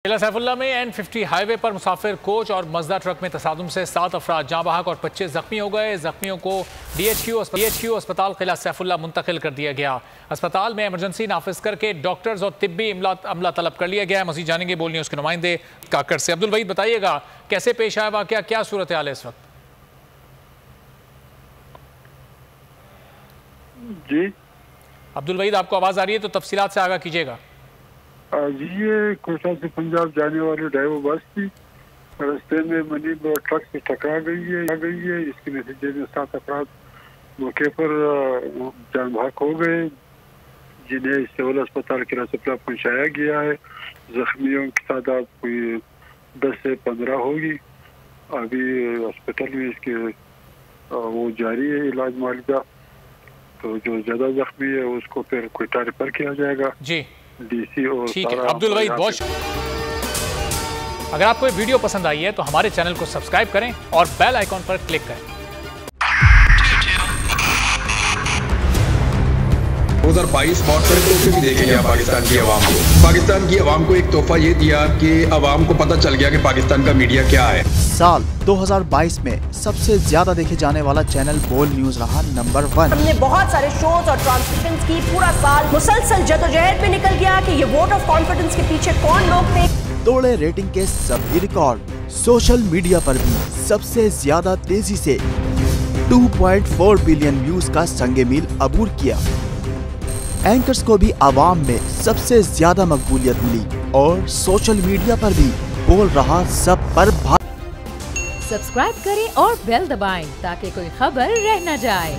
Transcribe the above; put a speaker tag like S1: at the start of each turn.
S1: जिला सैफुल्ला में N50 highway पर मुसाफिर कोच और मजदा ट्रक में तसादुम से 7 अफराद जाँ बहक और 25 जख्मी हो गए। जख्मियों को DHQ अस्पताल किला सैफुल्ला मुंतकिल कर दिया गया। अस्पताल में इमरजेंसी नाफिज करके डॉक्टर्स और तिब्बी अमला तलब कर लिया गया है। मज़ीद जानेंगे बोल न्यूज़ के नुमाइंदे काकर से। अब्दुल वहीद बताइएगा कैसे पेश आया वाक़या, क्या सूरत हाल है इस वक्त?
S2: जी
S1: अब्दुल वहीद, आपको आवाज़ आ रही है तो तफसीलात से आगाह कीजिएगा।
S2: जी, ये कोटा से पंजाब जाने वाली ड्राइवर बस थी। रास्ते में मनी ट्रक से टकरा गई है। इसके नतीजे में 7 अफराद मौके पर जान बहक हो गए, जिन्हें सिविल अस्पताल किला सैफुल्ला पहुंचाया गया है। जख्मियों की तादाद कोई 10 से 15 होगी। अभी अस्पताल में इसके वो जारी है इलाज मुआवजा। तो जो ज्यादा जख्मी है उसको फिर कोयटा रेफर किया जाएगा।
S1: जी
S2: DC और
S1: ठीक है अब्दुल वहीद, बहुत। अगर आपको ये वीडियो पसंद आई है तो हमारे चैनल को सब्सक्राइब करें और बेल आइकॉन पर क्लिक करें।
S3: 2022 बहुत सारे तोहफे भी देखे गया पाकिस्तान की आवाम को। पाकिस्तान की आवाम को एक तोहफा ये दिया कि आवाम को पता चल गया कि पाकिस्तान का मीडिया क्या है।
S4: साल 2022 में सबसे ज्यादा देखे जाने वाला चैनल बोल न्यूज रहा नंबर 1।
S5: हमने बहुत सारे शोज और ट्रांसमिशंस की। पूरा साल मुसलसल जदोजहद में निकल गया कि ये वोट ऑफ कॉन्फिडेंस के पीछे कौन लोग थे।
S4: तोड़े रेटिंग के सभी रिकॉर्ड। सोशल मीडिया पर भी सबसे ज्यादा तेजी से 2.4 बिलियन व्यूज का संगे मील अबूर किया। एंकर्स को भी आवाम में सबसे ज्यादा मकबूलियत मिली और सोशल मीडिया पर भी बोल रहा सब पर
S6: सब्सक्राइब करें और बेल दबाएं ताकि कोई खबर रह न जाए।